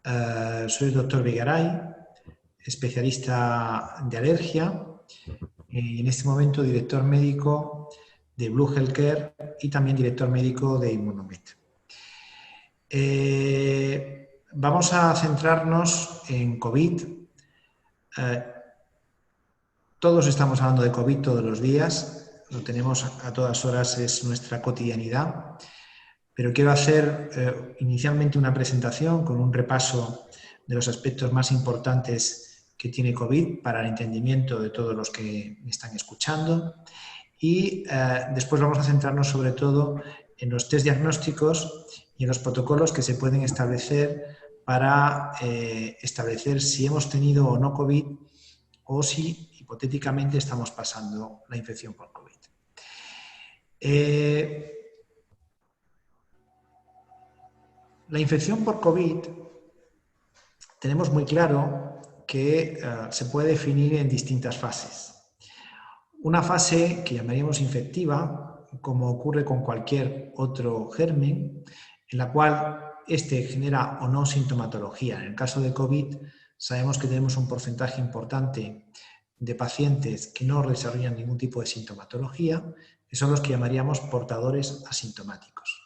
Soy el doctor Vigaray, especialista de alergia y en este momento director médico de Blue Healthcare y también director médico de Immunomed. Vamos a centrarnos en COVID. Todos estamos hablando de COVID todos los días, lo tenemos a todas horas, es nuestra cotidianidad, pero quiero hacer inicialmente una presentación con un repaso de los aspectos más importantes que tiene COVID para el entendimiento de todos los que me están escuchando y después vamos a centrarnos sobre todo en los test diagnósticos y en los protocolos que se pueden establecer para establecer si hemos tenido o no COVID o si hipotéticamente estamos pasando la infección por COVID. La infección por COVID tenemos muy claro que se puede definir en distintas fases. Una fase que llamaríamos infectiva, como ocurre con cualquier otro germen, en la cual este genera o no sintomatología. En el caso de COVID sabemos que tenemos un porcentaje importante de pacientes que no desarrollan ningún tipo de sintomatología, que son los que llamaríamos portadores asintomáticos.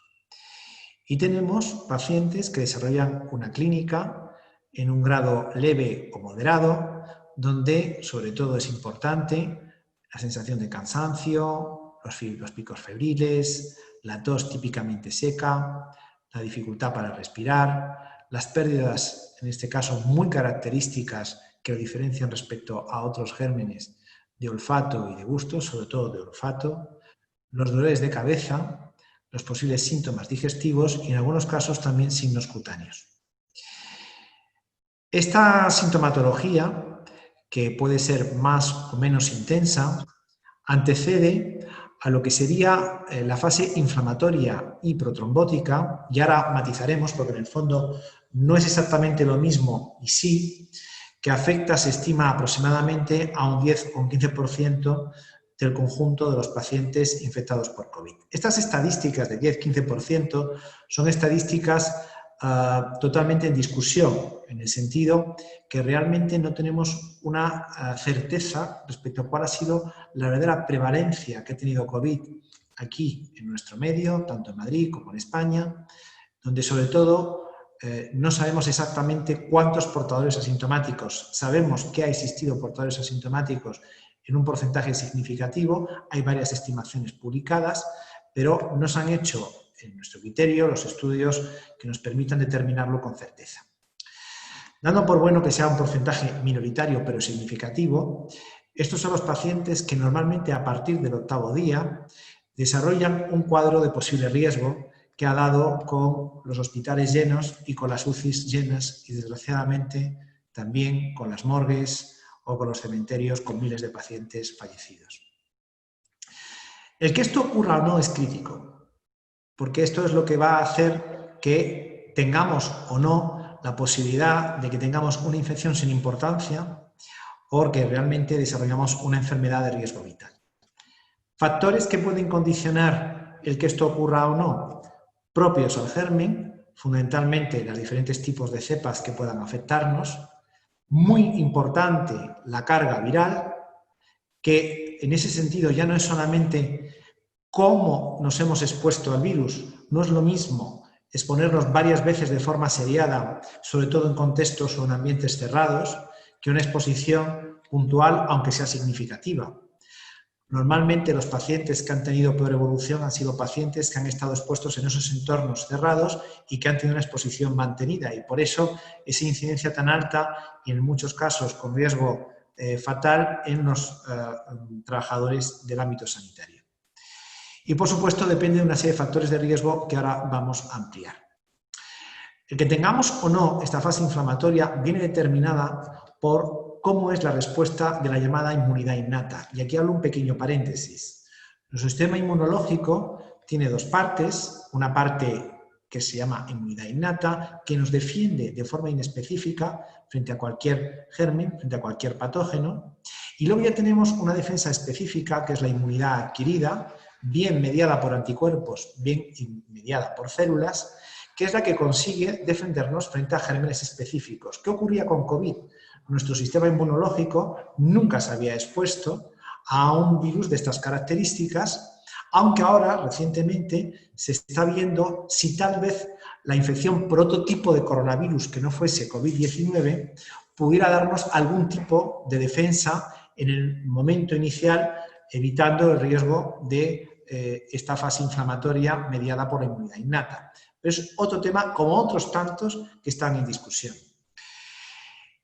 Y tenemos pacientes que desarrollan una clínica en un grado leve o moderado, donde sobre todo es importante la sensación de cansancio, los picos febriles, la tos típicamente seca, la dificultad para respirar, las pérdidas, en este caso muy características que lo diferencian respecto a otros gérmenes de olfato y de gusto, sobre todo de olfato, los dolores de cabeza, los posibles síntomas digestivos y en algunos casos también signos cutáneos. Esta sintomatología, que puede ser más o menos intensa, antecede a lo que sería la fase inflamatoria y protrombótica, y ahora matizaremos porque en el fondo no es exactamente lo mismo y sí, que afecta, se estima aproximadamente a un 10 o un 15% del conjunto de los pacientes infectados por COVID. Estas estadísticas de 10-15% son estadísticas totalmente en discusión, en el sentido que realmente no tenemos una certeza respecto a cuál ha sido la verdadera prevalencia que ha tenido COVID aquí en nuestro medio, tanto en Madrid como en España, donde sobre todo no sabemos exactamente cuántos portadores asintomáticos. Sabemos que ha existido portadores asintomáticos en un porcentaje significativo, hay varias estimaciones publicadas, pero no se han hecho, en nuestro criterio, los estudios que nos permitan determinarlo con certeza. Dando por bueno que sea un porcentaje minoritario pero significativo, estos son los pacientes que normalmente a partir del 8º día desarrollan un cuadro de posible riesgo que ha dado con los hospitales llenos y con las UCIs llenas y desgraciadamente también con las morgues o con los cementerios con miles de pacientes fallecidos. El que esto ocurra o no es crítico, porque esto es lo que va a hacer que tengamos o no la posibilidad de que tengamos una infección sin importancia o que realmente desarrollamos una enfermedad de riesgo vital. Factores que pueden condicionar el que esto ocurra o no, propios al germen, fundamentalmente los diferentes tipos de cepas que puedan afectarnos. Muy importante la carga viral, que en ese sentido ya no es solamente cómo nos hemos expuesto al virus, no es lo mismo exponernos varias veces de forma seriada, sobre todo en contextos o en ambientes cerrados, que una exposición puntual, aunque sea significativa. Normalmente los pacientes que han tenido peor evolución han sido pacientes que han estado expuestos en esos entornos cerrados y que han tenido una exposición mantenida y por eso esa incidencia tan alta y en muchos casos con riesgo fatal en los trabajadores del ámbito sanitario. Y por supuesto depende de una serie de factores de riesgo que ahora vamos a ampliar. El que tengamos o no esta fase inflamatoria viene determinada por cómo es la respuesta de la llamada inmunidad innata. Y aquí hablo un pequeño paréntesis. Nuestro sistema inmunológico tiene dos partes, una parte que se llama inmunidad innata, que nos defiende de forma inespecífica frente a cualquier germen, frente a cualquier patógeno, y luego ya tenemos una defensa específica, que es la inmunidad adquirida, bien mediada por anticuerpos, bien mediada por células, que es la que consigue defendernos frente a gérmenes específicos. ¿Qué ocurría con COVID? Nuestro sistema inmunológico nunca se había expuesto a un virus de estas características, aunque ahora, recientemente, se está viendo si tal vez la infección prototipo de coronavirus que no fuese COVID-19 pudiera darnos algún tipo de defensa en el momento inicial, evitando el riesgo de esta fase inflamatoria mediada por la inmunidad innata. Pero es otro tema, como otros tantos, que están en discusión.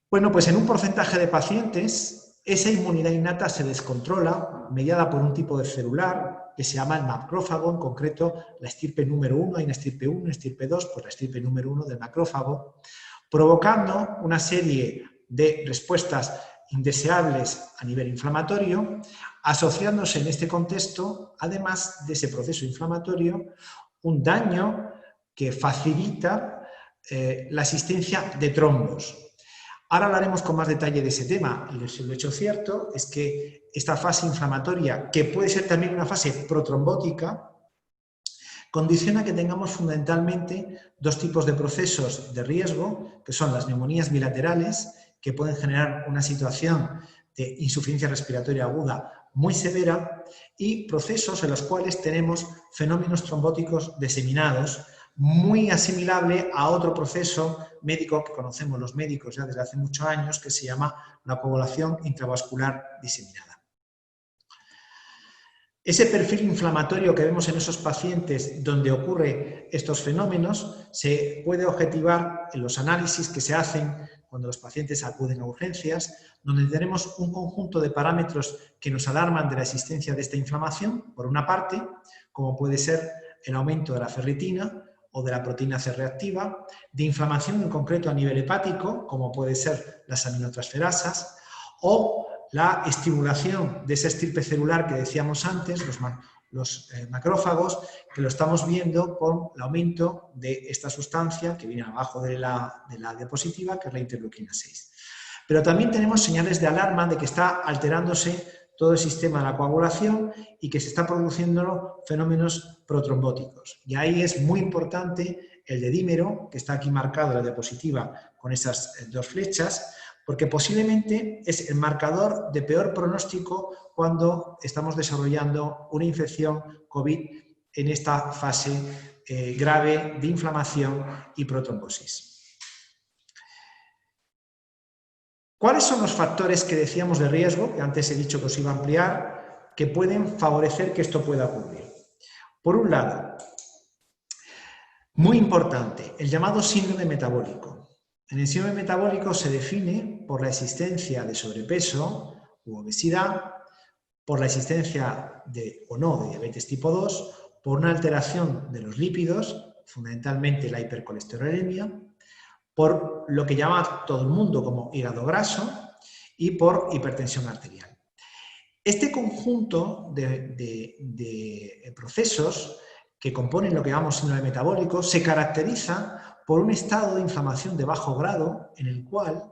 Bueno, pues en un porcentaje de pacientes, esa inmunidad innata se descontrola, mediada por un tipo de celular que se llama el macrófago, en concreto la estirpe número 1, hay una estirpe 1, una estirpe 2, pues la estirpe número 1 del macrófago, provocando una serie de respuestas indeseables a nivel inflamatorio, asociándose en este contexto, además de ese proceso inflamatorio, un daño que facilita la existencia de trombos. Ahora hablaremos con más detalle de ese tema, y lo hecho cierto es que esta fase inflamatoria, que puede ser también una fase protrombótica, condiciona que tengamos fundamentalmente dos tipos de procesos de riesgo, que son las neumonías bilaterales, que pueden generar una situación de insuficiencia respiratoria aguda muy severa, y procesos en los cuales tenemos fenómenos trombóticos diseminados, muy asimilable a otro proceso médico que conocemos los médicos ya desde hace muchos años, que se llama la coagulación intravascular diseminada. Ese perfil inflamatorio que vemos en esos pacientes donde ocurren estos fenómenos se puede objetivar en los análisis que se hacen cuando los pacientes acuden a urgencias, donde tenemos un conjunto de parámetros que nos alarman de la existencia de esta inflamación, por una parte, como puede ser el aumento de la ferritina o de la proteína C reactiva, de inflamación en concreto a nivel hepático, como puede ser las aminotransferasas, o la estimulación de esa estirpe celular que decíamos antes, los macrófagos, que lo estamos viendo con el aumento de esta sustancia que viene abajo de la diapositiva, que es la interleuquina 6. Pero también tenemos señales de alarma de que está alterándose todo el sistema de la coagulación y que se están produciendo fenómenos protrombóticos. Y ahí es muy importante el dedímero, que está aquí marcado en la diapositiva con esas dos flechas, porque posiblemente es el marcador de peor pronóstico cuando estamos desarrollando una infección COVID en esta fase grave de inflamación y protrombosis. ¿Cuáles son los factores que decíamos de riesgo, que antes he dicho que os iba a ampliar, que pueden favorecer que esto pueda ocurrir? Por un lado, muy importante, el llamado síndrome metabólico. En el síndrome metabólico se define por la existencia de sobrepeso u obesidad, por la existencia de o no de diabetes tipo 2, por una alteración de los lípidos, fundamentalmente la hipercolesterolemia, por lo que llama todo el mundo como hígado graso y por hipertensión arterial. Este conjunto de procesos que componen lo que llamamos síndrome metabólico se caracteriza por un estado de inflamación de bajo grado en el cual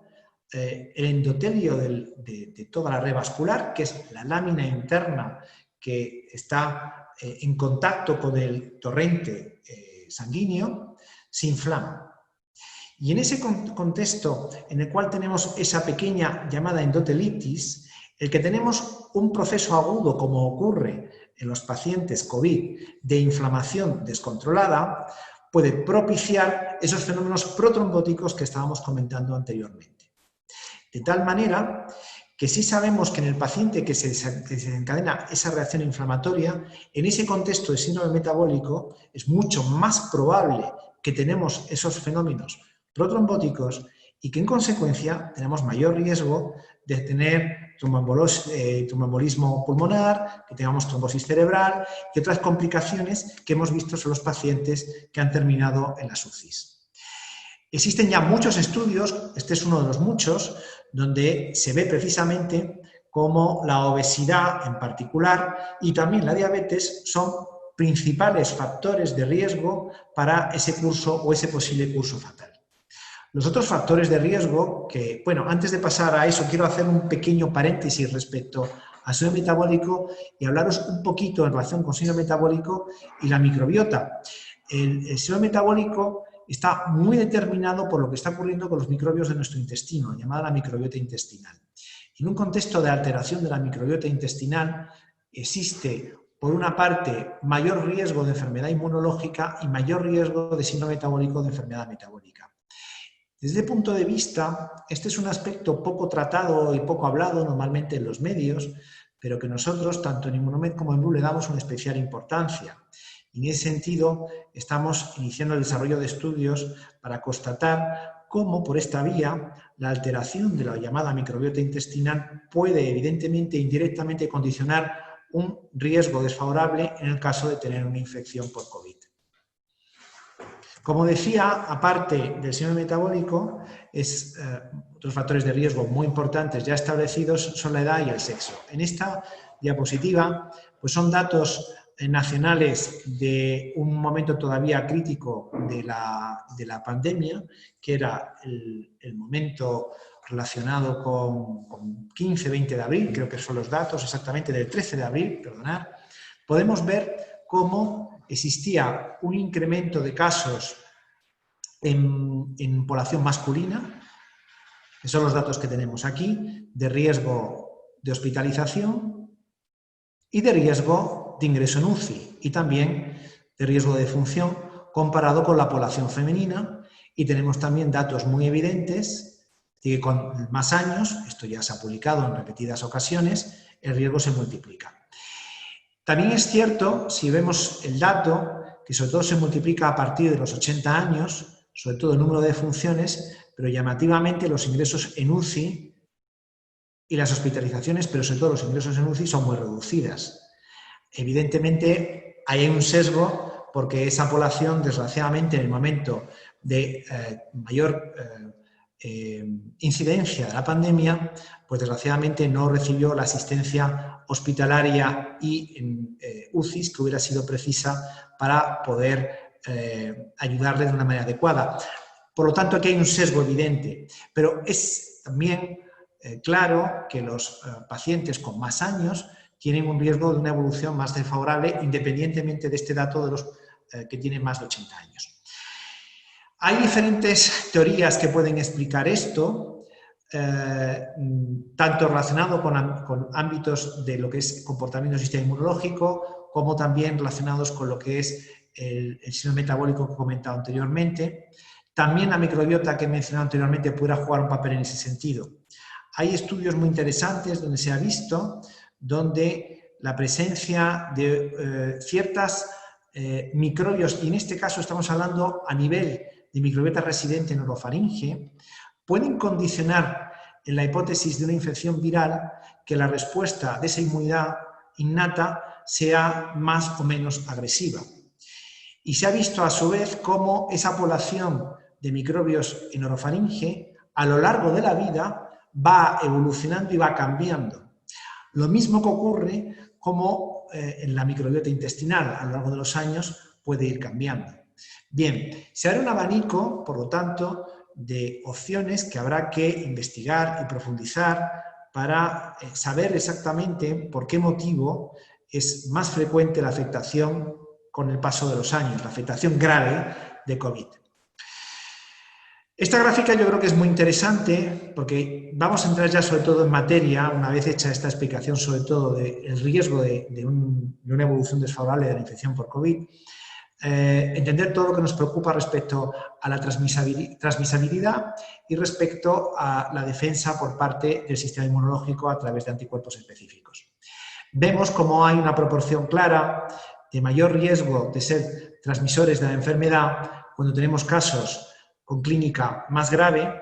el endotelio de toda la red vascular, que es la lámina interna que está en contacto con el torrente sanguíneo, se inflama. Y en ese contexto en el cual tenemos esa pequeña llamada endotelitis, el que tenemos un proceso agudo, como ocurre en los pacientes COVID, de inflamación descontrolada, puede propiciar esos fenómenos protrombóticos que estábamos comentando anteriormente. De tal manera que sí sabemos que en el paciente que se desencadena esa reacción inflamatoria, en ese contexto de síndrome metabólico, es mucho más probable que tenemos esos fenómenos protrombóticos y que en consecuencia tenemos mayor riesgo de tener tromboembolismo pulmonar, que tengamos trombosis cerebral y otras complicaciones que hemos visto en los pacientes que han terminado en las UCIs. Existen ya muchos estudios, este es uno de los muchos, donde se ve precisamente cómo la obesidad en particular y también la diabetes son principales factores de riesgo para ese curso o ese posible curso fatal. Los otros factores de riesgo que, bueno, antes de pasar a eso, quiero hacer un pequeño paréntesis respecto al síndrome metabólico y hablaros un poquito en relación con síndrome metabólico y la microbiota. El síndrome metabólico está muy determinado por lo que está ocurriendo con los microbios de nuestro intestino, llamada la microbiota intestinal. En un contexto de alteración de la microbiota intestinal existe, por una parte, mayor riesgo de enfermedad inmunológica y mayor riesgo de síndrome metabólico, de enfermedad metabólica. Desde este punto de vista, este es un aspecto poco tratado y poco hablado normalmente en los medios, pero que nosotros, tanto en Immunomed como en Blue, le damos una especial importancia. Y en ese sentido, estamos iniciando el desarrollo de estudios para constatar cómo, por esta vía, la alteración de la llamada microbiota intestinal puede, evidentemente e indirectamente, condicionar un riesgo desfavorable en el caso de tener una infección por COVID. Como decía, aparte del síndrome metabólico, otros factores de riesgo muy importantes ya establecidos son la edad y el sexo. En esta diapositiva pues son datos nacionales de un momento todavía crítico de la pandemia, que era el momento relacionado con 15-20 de abril, creo que son los datos exactamente del 13 de abril, perdonad. Podemos ver cómo existía un incremento de casos en población masculina, que son los datos que tenemos aquí, de riesgo de hospitalización y de riesgo de ingreso en UCI, y también de riesgo de defunción comparado con la población femenina, y tenemos también datos muy evidentes de que con más años, esto ya se ha publicado en repetidas ocasiones, el riesgo se multiplica. También es cierto, si vemos el dato, que sobre todo se multiplica a partir de los 80 años, sobre todo el número de defunciones, pero llamativamente los ingresos en UCI y las hospitalizaciones, pero sobre todo los ingresos en UCI, son muy reducidas. Evidentemente hay un sesgo porque esa población, desgraciadamente, en el momento de mayor incidencia de la pandemia, pues desgraciadamente no recibió la asistencia hospitalaria y en UCIs que hubiera sido precisa para poder ayudarle de una manera adecuada. Por lo tanto, aquí hay un sesgo evidente, pero es también claro que los pacientes con más años tienen un riesgo de una evolución más desfavorable, independientemente de este dato de los que tienen más de 80 años. Hay diferentes teorías que pueden explicar esto, tanto relacionado con ámbitos de lo que es comportamiento del sistema inmunológico, como también relacionados con lo que es el síndrome metabólico que he comentado anteriormente. También la microbiota que he mencionado anteriormente pudiera jugar un papel en ese sentido. Hay estudios muy interesantes donde se ha visto donde la presencia de ciertas microbios, y en este caso estamos hablando a nivel de microbiota residente en orofaringe, pueden condicionar en la hipótesis de una infección viral que la respuesta de esa inmunidad innata sea más o menos agresiva. Y se ha visto a su vez cómo esa población de microbios en orofaringe a lo largo de la vida va evolucionando y va cambiando. Lo mismo que ocurre como en la microbiota intestinal, a lo largo de los años puede ir cambiando. Bien, se abre un abanico, por lo tanto, de opciones que habrá que investigar y profundizar para saber exactamente por qué motivo es más frecuente la afectación con el paso de los años, la afectación grave de COVID. Esta gráfica yo creo que es muy interesante porque vamos a entrar ya sobre todo en materia, una vez hecha esta explicación sobre todo del riesgo de una evolución desfavorable de la infección por COVID, entender todo lo que nos preocupa respecto a la transmisibilidad y respecto a la defensa por parte del sistema inmunológico a través de anticuerpos específicos. Vemos cómo hay una proporción clara de mayor riesgo de ser transmisores de la enfermedad cuando tenemos casos con clínica más grave,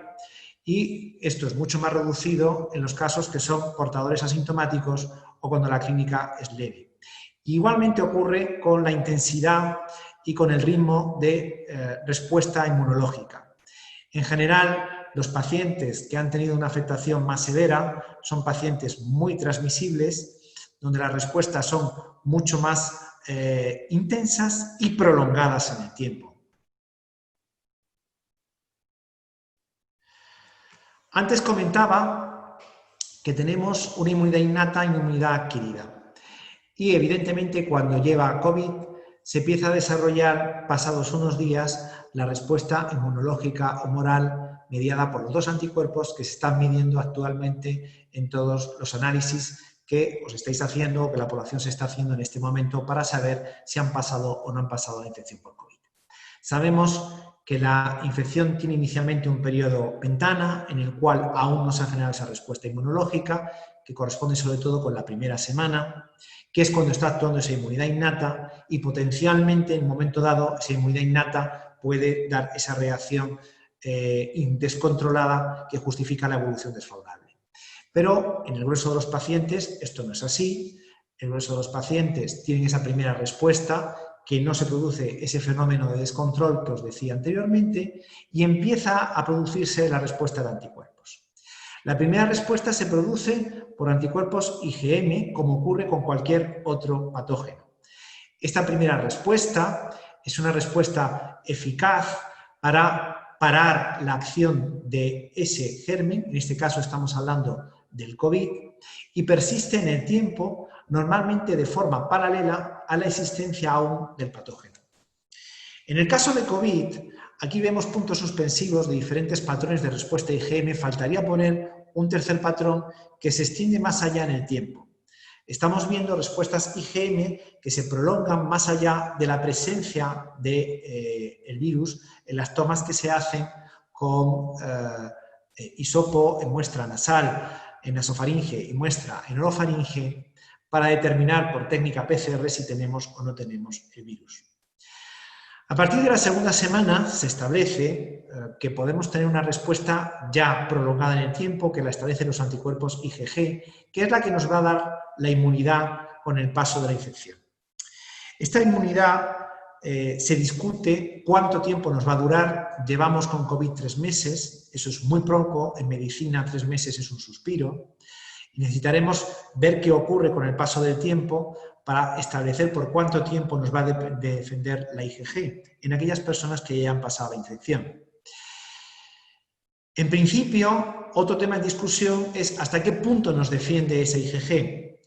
y esto es mucho más reducido en los casos que son portadores asintomáticos o cuando la clínica es leve. Igualmente ocurre con la intensidad y con el ritmo de respuesta inmunológica. En general, los pacientes que han tenido una afectación más severa son pacientes muy transmisibles, donde las respuestas son mucho más intensas y prolongadas en el tiempo. Antes comentaba que tenemos una inmunidad innata y una inmunidad adquirida. Y evidentemente cuando lleva COVID se empieza a desarrollar, pasados unos días, la respuesta inmunológica humoral mediada por los 2 anticuerpos que se están midiendo actualmente en todos los análisis que os estáis haciendo o que la población se está haciendo en este momento para saber si han pasado o no han pasado la infección por COVID. Sabemos que la infección tiene inicialmente un periodo ventana en el cual aún no se ha generado esa respuesta inmunológica, que corresponde sobre todo con la primera semana, que es cuando está actuando esa inmunidad innata y potencialmente en un momento dado esa inmunidad innata puede dar esa reacción descontrolada que justifica la evolución desfavorable. Pero en el grueso de los pacientes esto no es así. El grueso de los pacientes tienen esa primera respuesta, que no se produce ese fenómeno de descontrol que os decía anteriormente y empieza a producirse la respuesta de anticuerpos. La primera respuesta se produce por anticuerpos IgM, como ocurre con cualquier otro patógeno. Esta primera respuesta es una respuesta eficaz para parar la acción de ese germen, en este caso estamos hablando del COVID, y persiste en el tiempo, normalmente de forma paralela a la existencia aún del patógeno. En el caso de COVID, aquí vemos puntos suspensivos de diferentes patrones de respuesta IgM. Faltaría poner un tercer patrón que se extiende más allá en el tiempo. Estamos viendo respuestas IgM que se prolongan más allá de la presencia del virus en las tomas que se hacen con hisopo en muestra nasal, en nasofaringe y muestra en orofaringe para determinar por técnica PCR si tenemos o no tenemos el virus. A partir de la segunda semana se establece que podemos tener una respuesta ya prolongada en el tiempo, que la establecen los anticuerpos IgG, que es la que nos va a dar la inmunidad con el paso de la infección. Esta inmunidad se discute cuánto tiempo nos va a durar. Llevamos con COVID 3 meses, eso es muy poco, en medicina 3 meses es un suspiro. Y necesitaremos ver qué ocurre con el paso del tiempo para establecer por cuánto tiempo nos va a defender la IgG en aquellas personas que ya han pasado la infección. En principio, otro tema en discusión es hasta qué punto nos defiende esa IgG.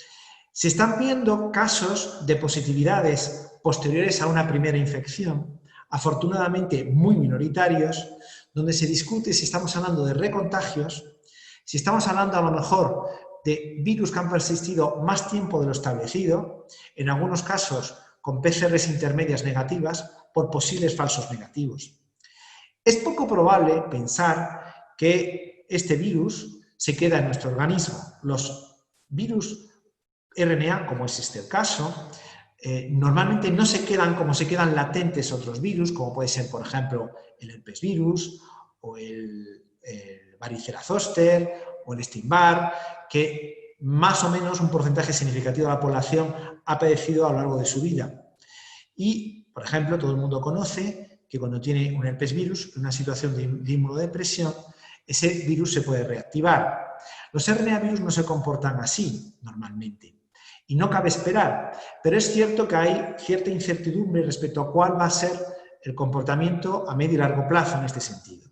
Se están viendo casos de positividades posteriores a una primera infección, afortunadamente muy minoritarios, donde se discute si estamos hablando de recontagios, si estamos hablando a lo mejor de virus que han persistido más tiempo de lo establecido, en algunos casos con PCRs intermedias negativas por posibles falsos negativos. Es poco probable pensar que este virus se queda en nuestro organismo. Los virus RNA, como es este el caso, normalmente no se quedan como se quedan latentes otros virus, como puede ser, por ejemplo, el herpes virus o el varicela zoster o el Epstein-Barr, que más o menos un porcentaje significativo de la población ha padecido a lo largo de su vida. Y, por ejemplo, todo el mundo conoce que cuando tiene un herpes virus, en una situación de inmunodepresión, ese virus se puede reactivar. Los RNA virus no se comportan así normalmente y no cabe esperar, pero es cierto que hay cierta incertidumbre respecto a cuál va a ser el comportamiento a medio y largo plazo en este sentido.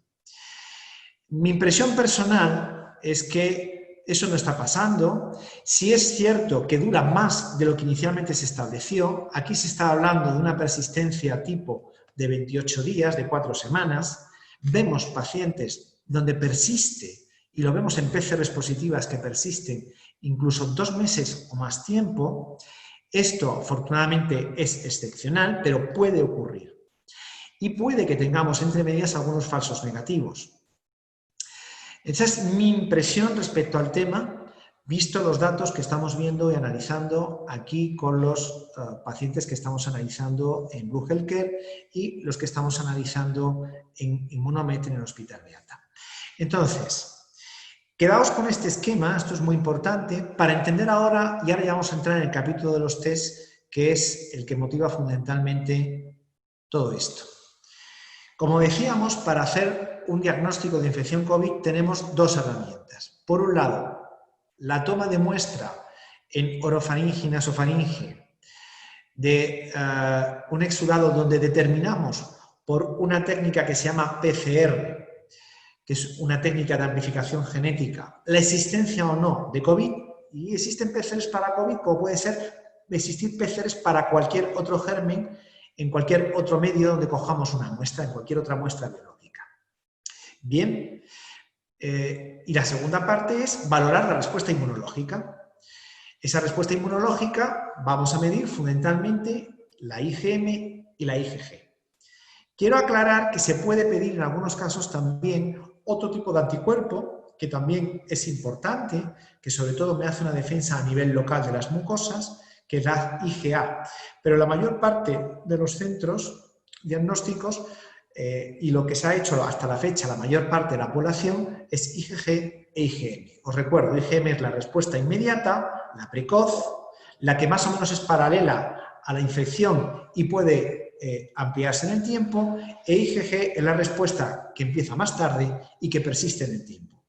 Mi impresión personal es que eso no está pasando. Si es cierto que dura más de lo que inicialmente se estableció, aquí se está hablando de una persistencia tipo de 28 días, de 4 semanas. Vemos pacientes donde persiste, y lo vemos en PCRs positivas que persisten incluso 2 meses o más tiempo. Esto, afortunadamente, es excepcional, pero puede ocurrir. Y puede que tengamos entre medias algunos falsos negativos. Esa es mi impresión respecto al tema, visto los datos que estamos viendo y analizando aquí con los pacientes que estamos analizando en Blue Healthcare y los que estamos analizando en Immunomed en el Hospital Beata. Entonces, quedaos con este esquema, esto es muy importante, para entender ahora, y ahora ya vamos a entrar en el capítulo de los test, que es el que motiva fundamentalmente todo esto. Como decíamos, para hacer un diagnóstico de infección COVID tenemos 2 herramientas. Por un lado, la toma de muestra en orofaringe y nasofaringe de un exudado donde determinamos por una técnica que se llama PCR, que es una técnica de amplificación genética, la existencia o no de COVID, y existen PCRs para COVID, como puede ser existir PCRs para cualquier otro germen en cualquier otro medio donde cojamos una muestra, en cualquier otra muestra biológica. Bien, y la segunda parte es valorar la respuesta inmunológica. Esa respuesta inmunológica vamos a medir fundamentalmente la IgM y la IgG. Quiero aclarar que se puede pedir en algunos casos también otro tipo de anticuerpo, que también es importante, que sobre todo me hace una defensa a nivel local de las mucosas, que es la IgA. Pero la mayor parte de los centros diagnósticos y lo que se ha hecho hasta la fecha, la mayor parte de la población, es IgG e IgM. Os recuerdo, IgM es la respuesta inmediata, la precoz, la que más o menos es paralela a la infección y puede ampliarse en el tiempo, e IgG es la respuesta que empieza más tarde y que persiste en el tiempo.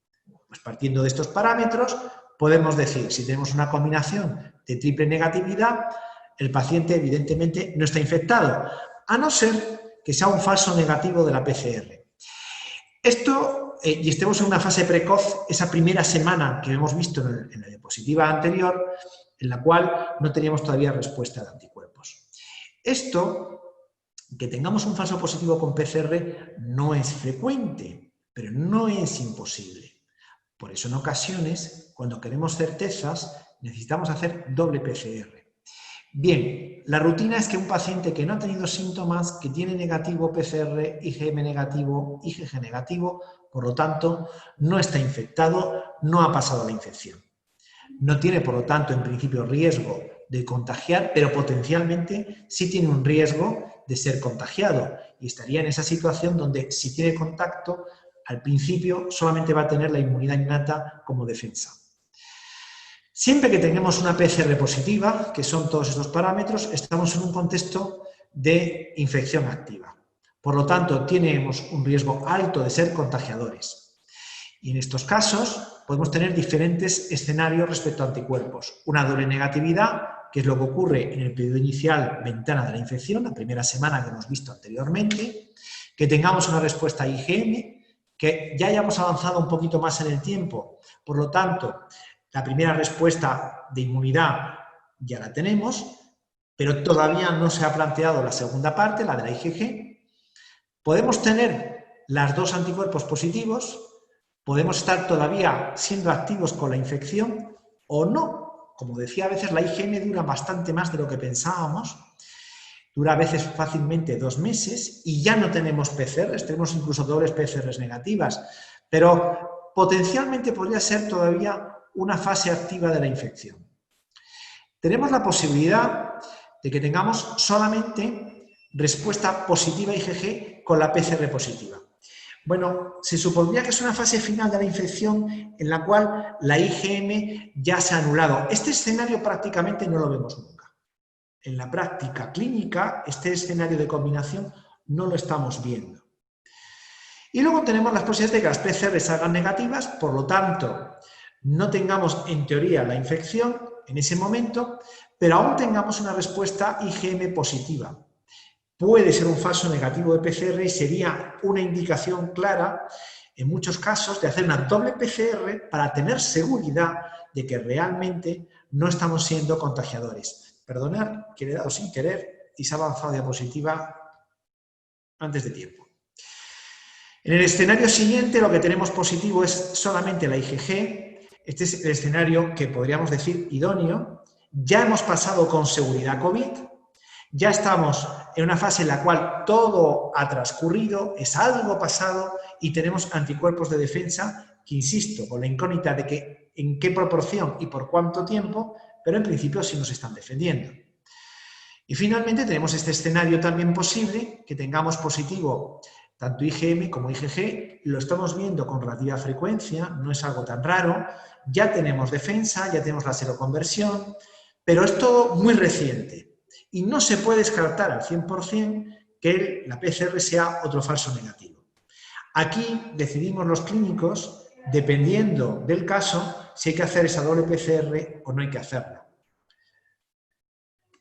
Pues partiendo de estos parámetros, podemos decir, si tenemos una combinación de triple negatividad, el paciente evidentemente no está infectado, a no ser que sea un falso negativo de la PCR. Esto, y estemos en una fase precoz, esa primera semana que hemos visto en la diapositiva anterior, en la cual no teníamos todavía respuesta de anticuerpos. Esto, que tengamos un falso positivo con PCR, no es frecuente, pero no es imposible. Por eso en ocasiones, cuando queremos certezas, necesitamos hacer doble PCR. Bien, la rutina es que un paciente que no ha tenido síntomas, que tiene negativo PCR, IgM negativo, IgG negativo, por lo tanto, no está infectado, no ha pasado la infección. No tiene, por lo tanto, en principio riesgo de contagiar, pero potencialmente sí tiene un riesgo de ser contagiado y estaría en esa situación donde si tiene contacto, al principio solamente va a tener la inmunidad innata como defensa. Siempre que tengamos una PCR positiva, que son todos estos parámetros, estamos en un contexto de infección activa. Por lo tanto, tenemos un riesgo alto de ser contagiadores. Y en estos casos podemos tener diferentes escenarios respecto a anticuerpos. Una doble negatividad, que es lo que ocurre en el periodo inicial, ventana de la infección, la primera semana que hemos visto anteriormente, que tengamos una respuesta IgM, que ya hayamos avanzado un poquito más en el tiempo. Por lo tanto, la primera respuesta de inmunidad ya la tenemos, pero todavía no se ha planteado la segunda parte, la de la IgG. Podemos tener los dos anticuerpos positivos, podemos estar todavía siendo activos con la infección o no. Como decía, a veces la IgM dura bastante más de lo que pensábamos, dura a veces fácilmente 2 meses y ya no tenemos PCRs, tenemos incluso dobles PCRs negativas, pero potencialmente podría ser todavía una fase activa de la infección. Tenemos la posibilidad de que tengamos solamente respuesta positiva IgG con la PCR positiva. Bueno, se supondría que es una fase final de la infección en la cual la IgM ya se ha anulado. Este escenario prácticamente no lo vemos nunca. En la práctica clínica, este escenario de combinación no lo estamos viendo. Y luego tenemos las posibilidades de que las PCR salgan negativas, por lo tanto, no tengamos en teoría la infección en ese momento, pero aún tengamos una respuesta IgM positiva. Puede ser un falso negativo de PCR y sería una indicación clara, en muchos casos, de hacer una doble PCR para tener seguridad de que realmente no estamos siendo contagiadores. Perdonad que le he dado sin querer y se ha avanzado diapositiva antes de tiempo. En el escenario siguiente lo que tenemos positivo es solamente la IgG. Este es el escenario que podríamos decir idóneo. Ya hemos pasado con seguridad COVID. Ya estamos en una fase en la cual todo ha transcurrido, es algo pasado y tenemos anticuerpos de defensa que, insisto, con la incógnita de que en qué proporción y por cuánto tiempo, pero en principio sí nos están defendiendo. Y finalmente tenemos este escenario también posible, que tengamos positivo tanto IgM como IgG, lo estamos viendo con relativa frecuencia, no es algo tan raro, ya tenemos defensa, ya tenemos la seroconversión, pero es todo muy reciente y no se puede descartar al 100% que la PCR sea otro falso negativo. Aquí decidimos los clínicos, dependiendo del caso, si hay que hacer esa doble PCR o no hay que hacerla.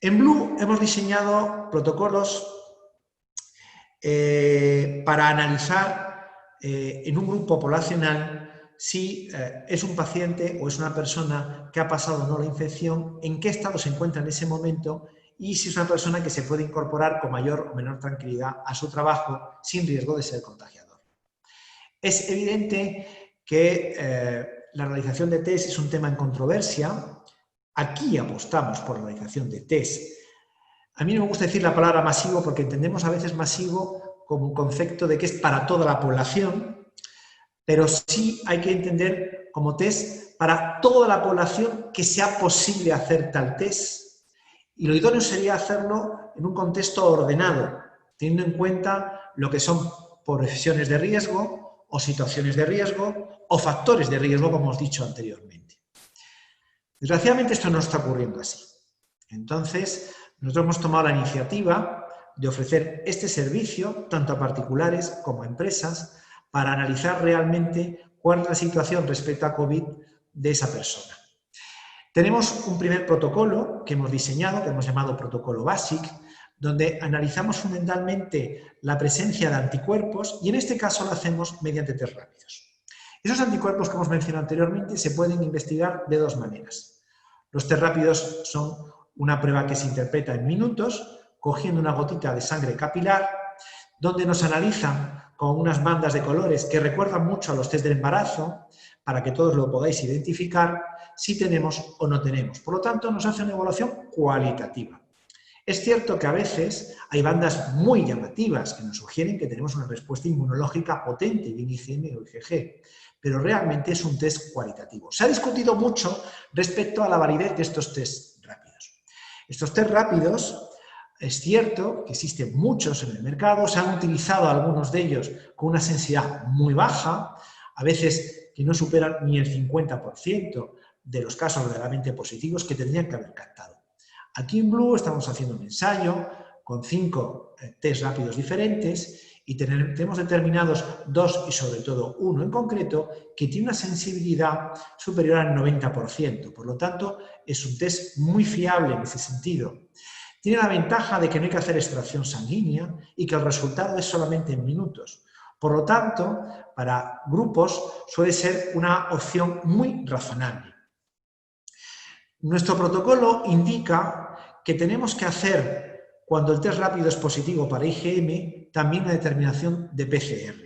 En Blue hemos diseñado protocolos para analizar en un grupo poblacional si es un paciente o es una persona que ha pasado o no la infección, en qué estado se encuentra en ese momento y si es una persona que se puede incorporar con mayor o menor tranquilidad a su trabajo sin riesgo de ser contagiador. Es evidente que la realización de test es un tema en controversia. Aquí apostamos por la realización de test. A mí no me gusta decir la palabra masivo porque entendemos a veces masivo como un concepto de que es para toda la población, pero sí hay que entender como test para toda la población que sea posible hacer tal test. Y lo idóneo sería hacerlo en un contexto ordenado, teniendo en cuenta lo que son profesiones de riesgo o situaciones de riesgo o factores de riesgo, como hemos dicho anteriormente. Desgraciadamente esto no está ocurriendo así. Entonces, nosotros hemos tomado la iniciativa de ofrecer este servicio tanto a particulares como a empresas para analizar realmente cuál es la situación respecto a COVID de esa persona. Tenemos un primer protocolo que hemos diseñado, que hemos llamado protocolo BASIC, donde analizamos fundamentalmente la presencia de anticuerpos y en este caso lo hacemos mediante test rápidos. Esos anticuerpos que hemos mencionado anteriormente se pueden investigar de dos maneras. Los test rápidos son una prueba que se interpreta en minutos, cogiendo una gotita de sangre capilar, donde nos analizan con unas bandas de colores que recuerdan mucho a los test del embarazo, para que todos lo podáis identificar, si tenemos o no tenemos. Por lo tanto, nos hace una evaluación cualitativa. Es cierto que a veces hay bandas muy llamativas que nos sugieren que tenemos una respuesta inmunológica potente, bien IgM o IgG, pero realmente es un test cualitativo. Se ha discutido mucho respecto a la validez de estos test rápidos. Estos test rápidos, es cierto que existen muchos en el mercado, se han utilizado algunos de ellos con una sensibilidad muy baja, a veces que no superan ni el 50% de los casos verdaderamente positivos que tendrían que haber captado. Aquí en Blue estamos haciendo un ensayo con 5 test rápidos diferentes y tenemos determinados 2 y sobre todo uno en concreto que tiene una sensibilidad superior al 90%. Por lo tanto, es un test muy fiable en ese sentido. Tiene la ventaja de que no hay que hacer extracción sanguínea y que el resultado es solamente en minutos. Por lo tanto, para grupos suele ser una opción muy razonable. Nuestro protocolo indica que tenemos que hacer, cuando el test rápido es positivo para IgM, también una determinación de PCR.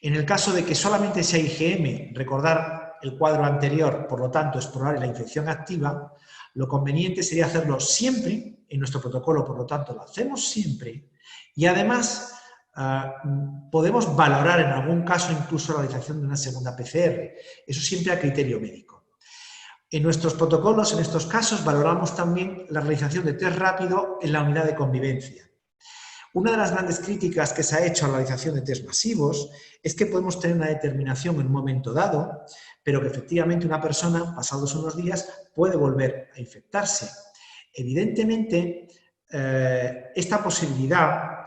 En el caso de que solamente sea IgM, recordar el cuadro anterior, por lo tanto es probable la infección activa, lo conveniente sería hacerlo siempre, en nuestro protocolo, por lo tanto lo hacemos siempre, y además podemos valorar en algún caso incluso la realización de una segunda PCR, eso siempre a criterio médico. En nuestros protocolos, en estos casos, valoramos también la realización de test rápido en la unidad de convivencia. Una de las grandes críticas que se ha hecho a la realización de test masivos es que podemos tener una determinación en un momento dado, pero que efectivamente una persona, pasados unos días, puede volver a infectarse. Evidentemente, esta posibilidad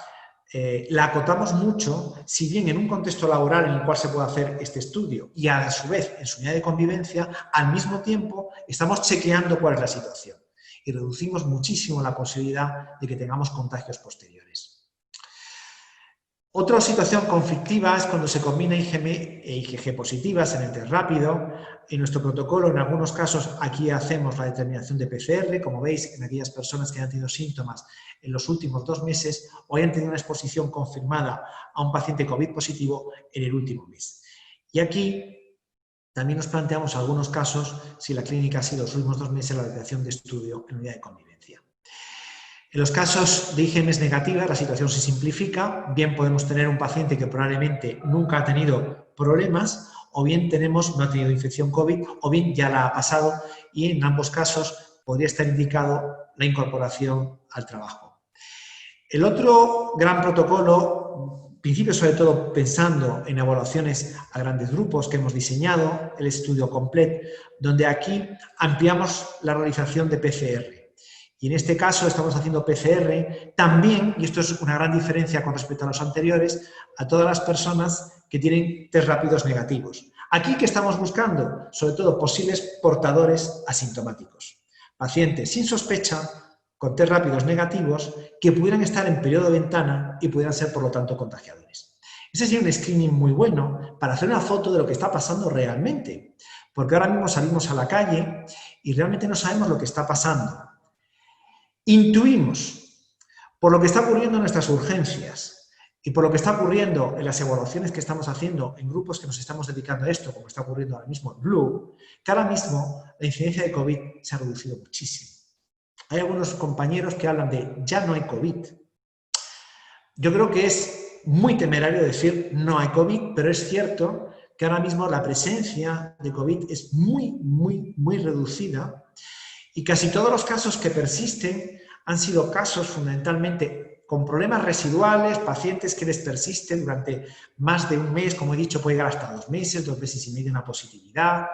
la acotamos mucho, si bien en un contexto laboral en el cual se puede hacer este estudio y a su vez en su unidad de convivencia, al mismo tiempo estamos chequeando cuál es la situación y reducimos muchísimo la posibilidad de que tengamos contagios posteriores. Otra situación conflictiva es cuando se combina IgM e IgG positivas en el test rápido. En nuestro protocolo, en algunos casos, aquí hacemos la determinación de PCR, como veis, en aquellas personas que han tenido síntomas en los últimos 2 meses o hayan tenido una exposición confirmada a un paciente COVID positivo en el último mes. Y aquí también nos planteamos algunos casos, si la clínica ha sido los últimos 2 meses, la realización de estudio en unidad de convivencia. En los casos de IgMs negativas, la situación se simplifica. Bien podemos tener un paciente que probablemente nunca ha tenido problemas, o bien no ha tenido infección COVID, o bien ya la ha pasado y en ambos casos podría estar indicado la incorporación al trabajo. El otro gran protocolo, en principio sobre todo pensando en evaluaciones a grandes grupos que hemos diseñado, el estudio COMPLET, donde aquí ampliamos la realización de PCR. Y en este caso estamos haciendo PCR también, y esto es una gran diferencia con respecto a los anteriores, a todas las personas que tienen test rápidos negativos. Aquí, ¿qué estamos buscando? Sobre todo posibles portadores asintomáticos. Pacientes sin sospecha, con test rápidos negativos, que pudieran estar en periodo de ventana y pudieran ser, por lo tanto, contagiadores. Ese sería un screening muy bueno para hacer una foto de lo que está pasando realmente. Porque ahora mismo salimos a la calle y realmente no sabemos lo que está pasando. Intuimos, por lo que está ocurriendo en nuestras urgencias y por lo que está ocurriendo en las evaluaciones que estamos haciendo en grupos que nos estamos dedicando a esto, como está ocurriendo ahora mismo en Blue, que ahora mismo la incidencia de COVID se ha reducido muchísimo. Hay algunos compañeros que hablan de ya no hay COVID. Yo creo que es muy temerario decir no hay COVID, pero es cierto que ahora mismo la presencia de COVID es muy reducida y casi todos los casos que persisten han sido casos fundamentalmente con problemas residuales, pacientes que les persisten durante más de un mes, como he dicho, puede llegar hasta 2 meses, 2 meses y medio una positividad,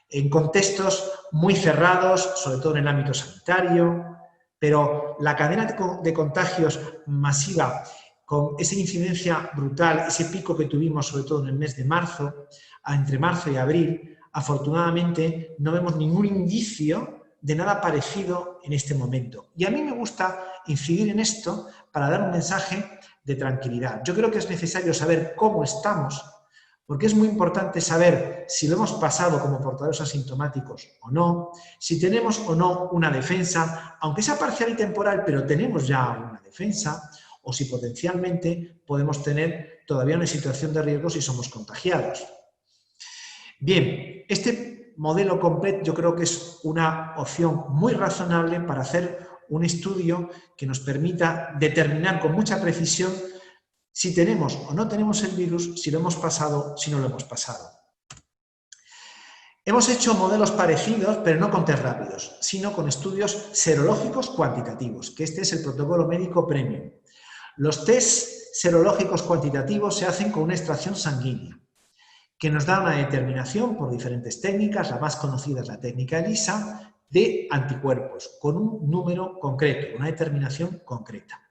en contextos muy cerrados, sobre todo en el ámbito sanitario, pero la cadena de contagios masiva, con esa incidencia brutal, ese pico que tuvimos sobre todo en el mes de marzo, entre marzo y abril, afortunadamente no vemos ningún indicio de nada parecido en este momento. Y a mí me gusta incidir en esto para dar un mensaje de tranquilidad. Yo creo que es necesario saber cómo estamos, porque es muy importante saber si lo hemos pasado como portadores asintomáticos o no, si tenemos o no una defensa, aunque sea parcial y temporal, pero tenemos ya una defensa, o si potencialmente podemos tener todavía una situación de riesgo si somos contagiados. Bien, este modelo completo yo creo que es una opción muy razonable para hacer un estudio que nos permita determinar con mucha precisión si tenemos o no tenemos el virus, si lo hemos pasado, si no lo hemos pasado. Hemos hecho modelos parecidos, pero no con test rápidos, sino con estudios serológicos cuantitativos, que este es el protocolo médico premium. Los test serológicos cuantitativos se hacen con una extracción sanguínea, que nos da una determinación por diferentes técnicas, la más conocida es la técnica ELISA, de anticuerpos, con un número concreto, una determinación concreta.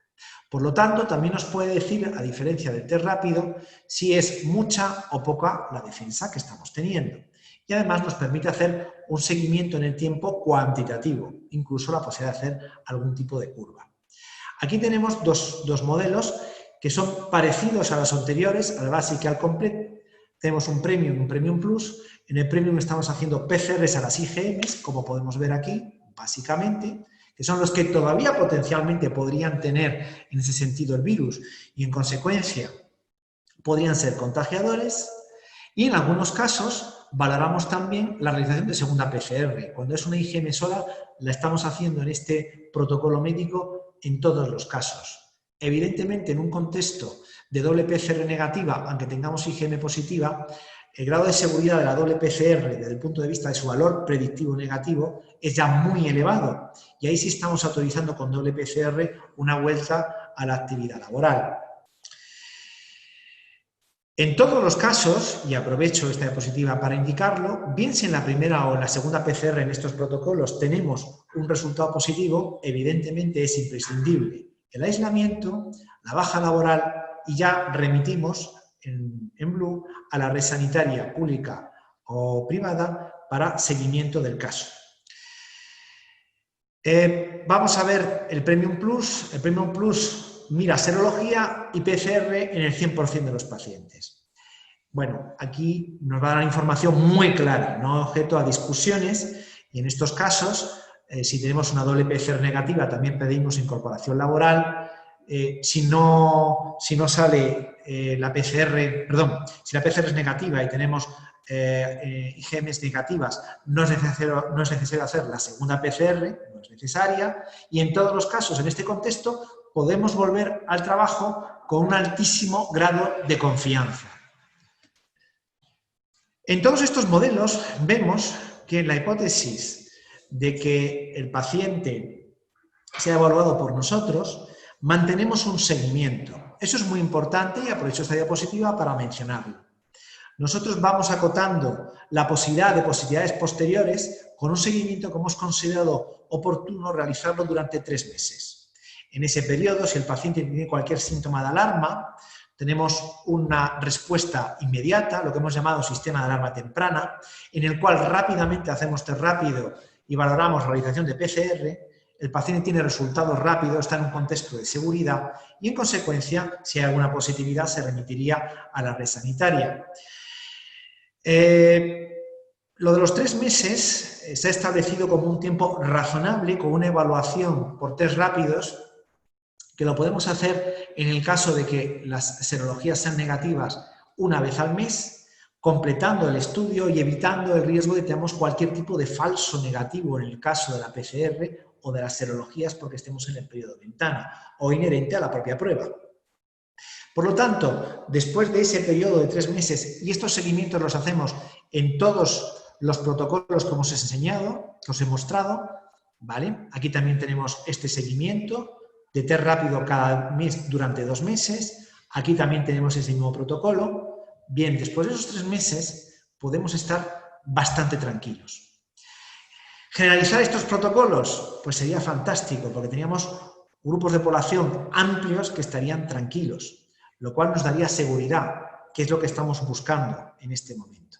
Por lo tanto, también nos puede decir, a diferencia del test rápido, si es mucha o poca la defensa que estamos teniendo. Y además nos permite hacer un seguimiento en el tiempo cuantitativo, incluso la posibilidad de hacer algún tipo de curva. Aquí tenemos dos modelos que son parecidos a los anteriores, al básico y al completo. Tenemos un Premium y un Premium Plus. En el Premium estamos haciendo PCRs a las IgMs, como podemos ver aquí, básicamente, que son los que todavía potencialmente podrían tener en ese sentido el virus y en consecuencia podrían ser contagiadores. Y en algunos casos valoramos también la realización de segunda PCR. Cuando es una IgM sola, la estamos haciendo en este protocolo médico en todos los casos. Evidentemente, en un contexto de doble PCR negativa, aunque tengamos IgM positiva, el grado de seguridad de la doble PCR desde el punto de vista de su valor predictivo negativo es ya muy elevado y ahí sí estamos autorizando con doble PCR una vuelta a la actividad laboral. En todos los casos, y aprovecho esta diapositiva para indicarlo, bien si en la primera o en la segunda PCR en estos protocolos tenemos un resultado positivo, evidentemente es imprescindible el aislamiento, la baja laboral y ya remitimos en Blue a la red sanitaria pública o privada para seguimiento del caso. Vamos a ver el Premium Plus. El Premium Plus mira serología y PCR en el 100% de los pacientes. Bueno, aquí nos va a dar información muy clara, no objeto a discusiones, y en estos casos, si tenemos una doble PCR negativa, también pedimos incorporación laboral. Si no sale la PCR, perdón, si la PCR es negativa y tenemos IgMs negativas, no es necesario hacer la segunda PCR, no es necesaria, y en todos los casos, en este contexto, podemos volver al trabajo con un altísimo grado de confianza. En todos estos modelos vemos que en la hipótesis de que el paciente sea evaluado por nosotros, mantenemos un seguimiento. Eso es muy importante y aprovecho esta diapositiva para mencionarlo. Nosotros vamos acotando la posibilidad de positividades posteriores con un seguimiento que hemos considerado oportuno realizarlo durante 3 meses. En ese periodo, si el paciente tiene cualquier síntoma de alarma, tenemos una respuesta inmediata, lo que hemos llamado sistema de alarma temprana, en el cual rápidamente hacemos test rápido y valoramos la realización de PCR. El paciente tiene resultados rápidos, está en un contexto de seguridad y, en consecuencia, si hay alguna positividad, se remitiría a la red sanitaria. Lo de los 3 meses se ha establecido como un tiempo razonable con una evaluación por test rápidos que lo podemos hacer en el caso de que las serologías sean negativas una vez al mes, completando el estudio y evitando el riesgo de que tengamos cualquier tipo de falso negativo en el caso de la PCR o de las serologías porque estemos en el periodo de ventana o inherente a la propia prueba. Por lo tanto, después de ese periodo de 3 meses, y estos seguimientos los hacemos en todos los protocolos que os he enseñado, que os he mostrado, ¿vale? Aquí también tenemos este seguimiento de test rápido cada mes durante 2 meses. Aquí también tenemos ese mismo protocolo. Bien, después de esos 3 meses podemos estar bastante tranquilos. ¿Generalizar estos protocolos? Pues sería fantástico, porque teníamos grupos de población amplios que estarían tranquilos, lo cual nos daría seguridad, que es lo que estamos buscando en este momento.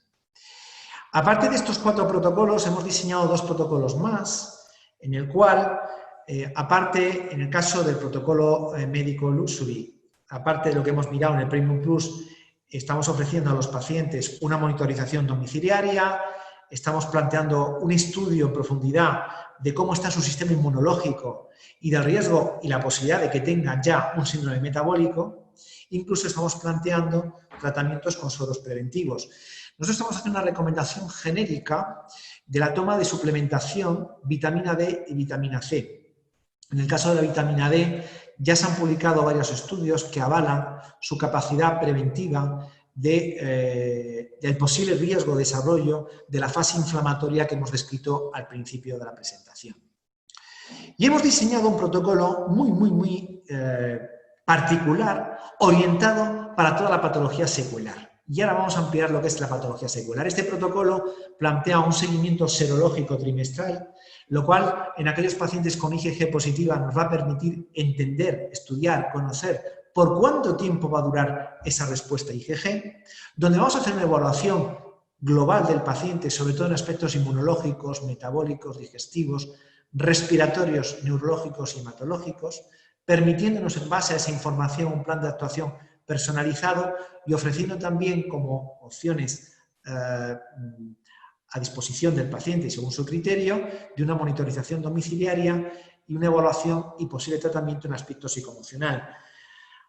Aparte de estos 4 protocolos, hemos diseñado 2 protocolos más, en el cual, aparte, en el caso del protocolo médico Luxury, aparte de lo que hemos mirado en el Premium Plus, estamos ofreciendo a los pacientes una monitorización domiciliaria, estamos planteando un estudio en profundidad de cómo está su sistema inmunológico y del riesgo y la posibilidad de que tengan ya un síndrome metabólico. Incluso estamos planteando tratamientos con sueros preventivos. Nosotros estamos haciendo una recomendación genérica de la toma de suplementación vitamina D y vitamina C. En el caso de la vitamina D, ya se han publicado varios estudios que avalan su capacidad preventiva del posible riesgo de desarrollo de la fase inflamatoria que hemos descrito al principio de la presentación. Y hemos diseñado un protocolo muy particular, orientado para toda la patología secuelar. Y ahora vamos a ampliar lo que es la patología secuelar. Este protocolo plantea un seguimiento serológico trimestral, lo cual en aquellos pacientes con IgG positiva nos va a permitir entender, estudiar, conocer por cuánto tiempo va a durar esa respuesta IgG, donde vamos a hacer una evaluación global del paciente, sobre todo en aspectos inmunológicos, metabólicos, digestivos, respiratorios, neurológicos y hematológicos, permitiéndonos en base a esa información un plan de actuación personalizado y ofreciendo también como opciones a disposición del paciente según su criterio de una monitorización domiciliaria y una evaluación y posible tratamiento en aspecto psicoemocional.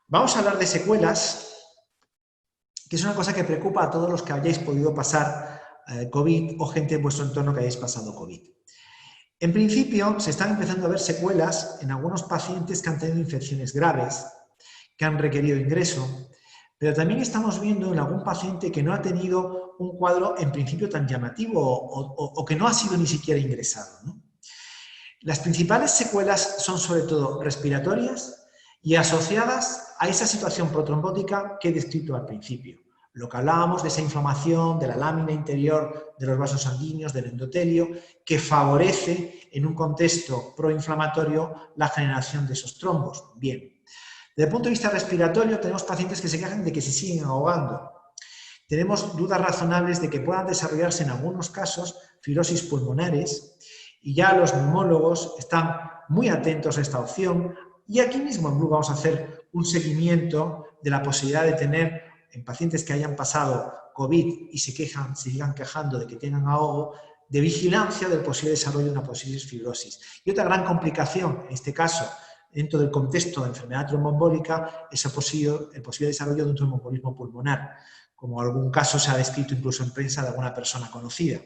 Vamos a hablar de secuelas, que es una cosa que preocupa a todos los que hayáis podido pasar COVID o gente en vuestro entorno que hayáis pasado COVID. En principio, se están empezando a ver secuelas en algunos pacientes que han tenido infecciones graves, que han requerido ingreso, pero también estamos viendo en algún paciente que no ha tenido un cuadro en principio tan llamativo o que no ha sido ni siquiera ingresado, ¿no? Las principales secuelas son sobre todo respiratorias y asociadas a esa situación protrombótica que he descrito al principio. Lo que hablábamos de esa inflamación de la lámina interior de los vasos sanguíneos, del endotelio, que favorece en un contexto proinflamatorio la generación de esos trombos. Bien, desde el punto de vista respiratorio tenemos pacientes que se quejan de que se siguen ahogando. Tenemos dudas razonables de que puedan desarrollarse en algunos casos fibrosis pulmonares y ya los neumólogos están muy atentos a esta opción y aquí mismo en Blue vamos a hacer un seguimiento de la posibilidad de tener en pacientes que hayan pasado COVID y se sigan quejando de que tengan ahogo, de vigilancia del posible desarrollo de una posible fibrosis. Y otra gran complicación, en este caso, dentro del contexto de enfermedad tromboembólica, es el posible desarrollo de un tromboembolismo pulmonar, como algún caso se ha descrito incluso en prensa de alguna persona conocida.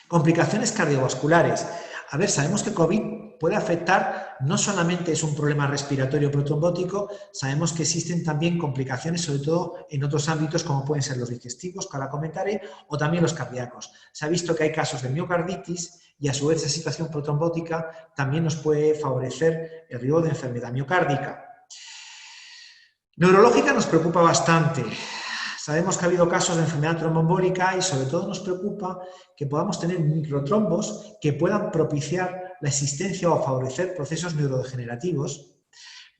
Complicaciones cardiovasculares. A ver, sabemos que COVID puede afectar, no solamente es un problema respiratorio protrombótico, sabemos que existen también complicaciones, sobre todo en otros ámbitos como pueden ser los digestivos, que ahora comentaré, o también los cardíacos. Se ha visto que hay casos de miocarditis y a su vez esa situación protrombótica también nos puede favorecer el riesgo de enfermedad miocárdica. Neurológica nos preocupa bastante. Sabemos que ha habido casos de enfermedad tromboembólica y sobre todo nos preocupa que podamos tener microtrombos que puedan propiciar la existencia o favorecer procesos neurodegenerativos.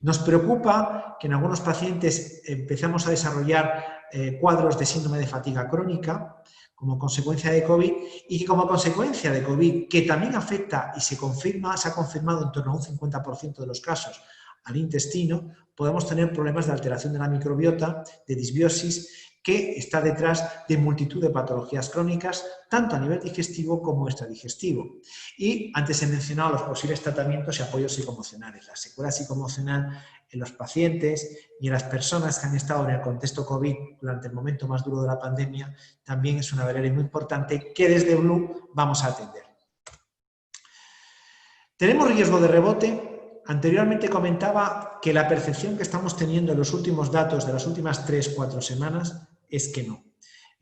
Nos preocupa que en algunos pacientes empecemos a desarrollar cuadros de síndrome de fatiga crónica como consecuencia de COVID y que como consecuencia de COVID, que también afecta y se ha confirmado en torno a un 50% de los casos al intestino, podemos tener problemas de alteración de la microbiota, de disbiosis, que está detrás de multitud de patologías crónicas, tanto a nivel digestivo como extradigestivo. Y antes he mencionado los posibles tratamientos y apoyos psicoemocionales. La secuela psicoemocional en los pacientes y en las personas que han estado en el contexto COVID durante el momento más duro de la pandemia también es una variable muy importante que desde Blue vamos a atender. ¿Tenemos riesgo de rebote? Anteriormente comentaba que la percepción que estamos teniendo en los últimos datos de las últimas 3-4 semanas es que no.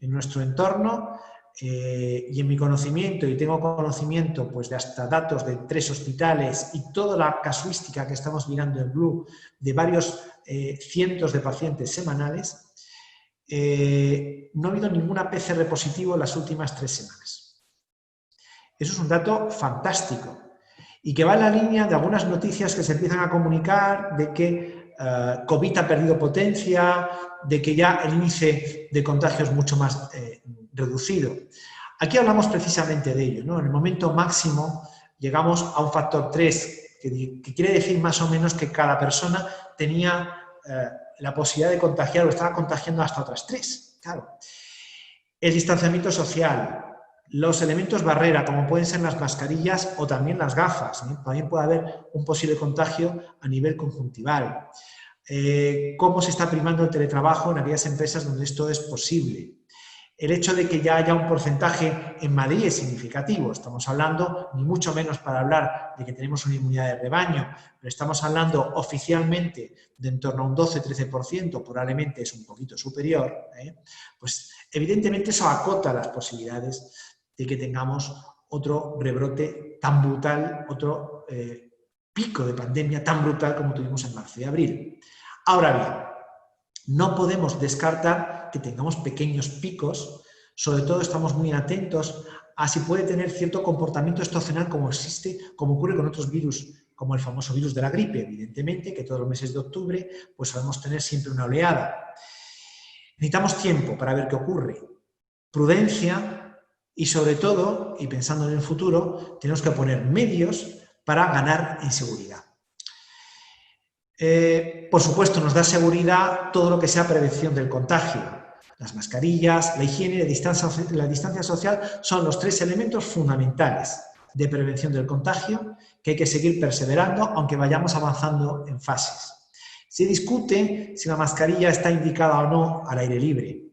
En nuestro entorno y en mi conocimiento, y tengo conocimiento pues, de hasta datos de 3 hospitales y toda la casuística que estamos mirando en Blue de varios cientos de pacientes semanales, no ha habido ninguna PCR positivo en las últimas 3 semanas. Eso es un dato fantástico y que va en la línea de algunas noticias que se empiezan a comunicar de que COVID ha perdido potencia, de que ya el índice de contagio es mucho más reducido. Aquí hablamos precisamente de ello, ¿no? En el momento máximo llegamos a un factor 3, que quiere decir más o menos que cada persona tenía la posibilidad de contagiar o estaba contagiando hasta otras 3. Claro. El distanciamiento social, los elementos barrera, como pueden ser las mascarillas o también las gafas. También puede haber un posible contagio a nivel conjuntival. Cómo se está primando el teletrabajo en aquellas empresas donde esto es posible. El hecho de que ya haya un porcentaje en Madrid es significativo. Estamos hablando, ni mucho menos para hablar de que tenemos una inmunidad de rebaño, pero estamos hablando oficialmente de en torno a un 12-13%, probablemente es un poquito superior, pues evidentemente eso acota las posibilidades de que tengamos otro rebrote tan brutal, otro pico de pandemia tan brutal como tuvimos en marzo y abril. Ahora bien, no podemos descartar que tengamos pequeños picos, sobre todo estamos muy atentos a si puede tener cierto comportamiento estacional como existe, como ocurre con otros virus, como el famoso virus de la gripe, evidentemente, que todos los meses de octubre pues sabemos tener siempre una oleada. Necesitamos tiempo para ver qué ocurre, prudencia y sobre todo, y pensando en el futuro, tenemos que poner medios para ganar en seguridad. Por supuesto, nos da seguridad todo lo que sea prevención del contagio. Las mascarillas, la higiene y la distancia social son los 3 elementos fundamentales de prevención del contagio que hay que seguir perseverando aunque vayamos avanzando en fases. Se discute si la mascarilla está indicada o no al aire libre.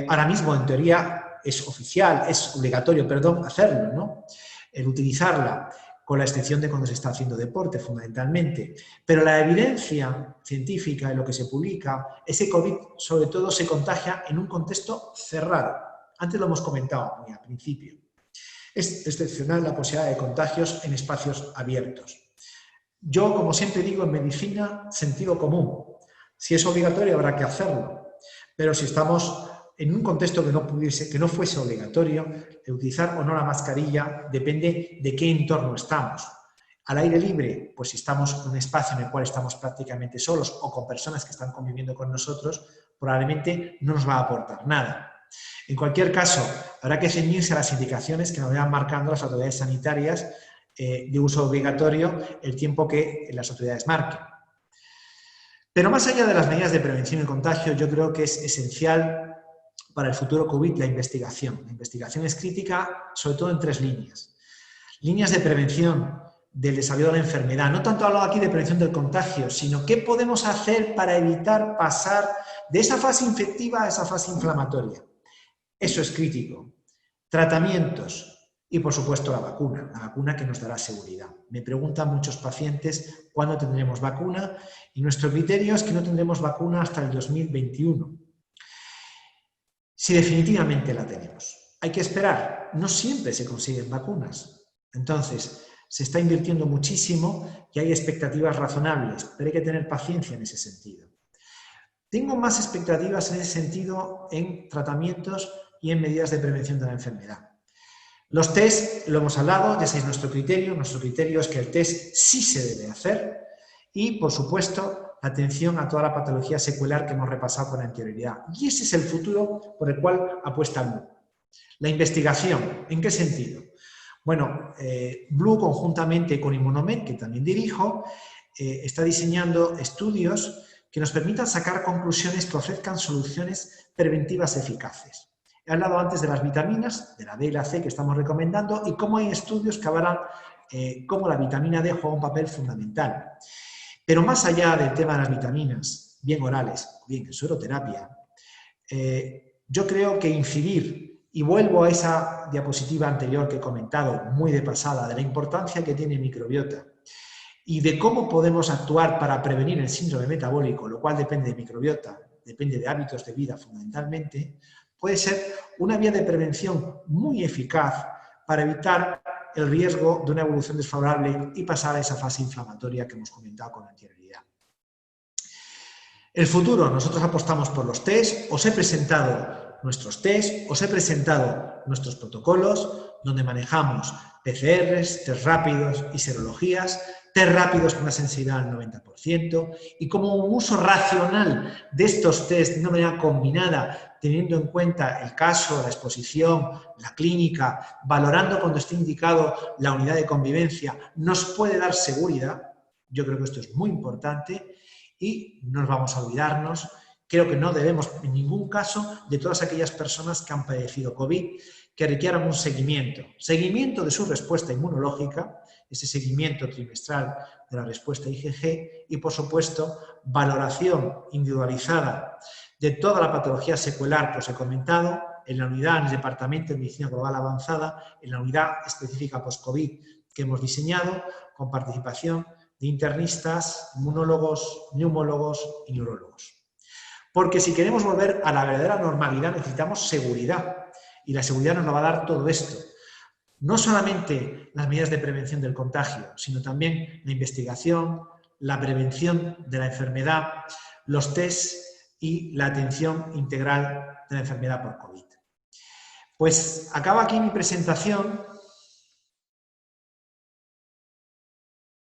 Ahora mismo, en teoría, es oficial, es obligatorio, hacerlo, ¿no? El utilizarla, con la excepción de cuando se está haciendo deporte, fundamentalmente. Pero la evidencia científica en lo que se publica es que COVID, sobre todo, se contagia en un contexto cerrado. Antes lo hemos comentado muy al principio. Es excepcional la posibilidad de contagios en espacios abiertos. Yo, como siempre digo, en medicina, sentido común. Si es obligatorio, habrá que hacerlo. Pero si estamos en un contexto que no fuese obligatorio, de utilizar o no la mascarilla depende de qué entorno estamos. Al aire libre, pues si estamos en un espacio en el cual estamos prácticamente solos o con personas que están conviviendo con nosotros, probablemente no nos va a aportar nada. En cualquier caso, habrá que ceñirse a las indicaciones que nos vayan marcando las autoridades sanitarias de uso obligatorio el tiempo que las autoridades marquen. Pero más allá de las medidas de prevención y contagio, yo creo que es esencial para el futuro COVID la investigación. La investigación es crítica, sobre todo en 3 líneas. Líneas de prevención del desarrollo de la enfermedad. No tanto hablo aquí de prevención del contagio, sino qué podemos hacer para evitar pasar de esa fase infectiva a esa fase inflamatoria. Eso es crítico. Tratamientos y, por supuesto, la vacuna que nos dará seguridad. Me preguntan muchos pacientes cuándo tendremos vacuna y nuestro criterio es que no tendremos vacuna hasta el 2021. Si definitivamente la tenemos. Hay que esperar. No siempre se consiguen vacunas. Entonces, se está invirtiendo muchísimo y hay expectativas razonables, pero hay que tener paciencia en ese sentido. Tengo más expectativas en ese sentido en tratamientos y en medidas de prevención de la enfermedad. Los test, lo hemos hablado, ya sabéis nuestro criterio es que el test sí se debe hacer y, por supuesto, la atención a toda la patología secuelar que hemos repasado con anterioridad. Y ese es el futuro por el cual apuesta Blue. La investigación, ¿en qué sentido? Bueno, Blue conjuntamente con Immunomed, que también dirijo, está diseñando estudios que nos permitan sacar conclusiones que ofrezcan soluciones preventivas eficaces. He hablado antes de las vitaminas, de la D y la C que estamos recomendando, y cómo hay estudios que avalan cómo la vitamina D juega un papel fundamental. Pero más allá del tema de las vitaminas, bien orales o bien en sueroterapia, yo creo que incidir, y vuelvo a esa diapositiva anterior que he comentado, muy de pasada, de la importancia que tiene el microbiota y de cómo podemos actuar para prevenir el síndrome metabólico, lo cual depende de microbiota, depende de hábitos de vida fundamentalmente, puede ser una vía de prevención muy eficaz para evitar el riesgo de una evolución desfavorable y pasar a esa fase inflamatoria que hemos comentado con anterioridad. El futuro, nosotros apostamos por los test. Os he presentado nuestros test, os he presentado nuestros protocolos, donde manejamos PCRs, test rápidos y serologías, test rápidos con una sensibilidad del 90%, y como un uso racional de estos test de una manera combinada, teniendo en cuenta el caso, la exposición, la clínica, valorando cuando esté indicado la unidad de convivencia, nos puede dar seguridad. Yo creo que esto es muy importante y no nos vamos a olvidarnos. Creo que no debemos en ningún caso de todas aquellas personas que han padecido COVID, que requieran un seguimiento de su respuesta inmunológica, ese seguimiento trimestral de la respuesta IgG y, por supuesto, valoración individualizada de toda la patología secuelar que os he comentado en la unidad, en el Departamento de Medicina Global Avanzada, en la unidad específica post-COVID que hemos diseñado, con participación de internistas, inmunólogos, neumólogos y neurólogos. Porque si queremos volver a la verdadera normalidad necesitamos seguridad, y la seguridad nos lo va a dar todo esto. No solamente las medidas de prevención del contagio, sino también la investigación, la prevención de la enfermedad, los tests y la atención integral de la enfermedad por COVID. Pues acabo aquí mi presentación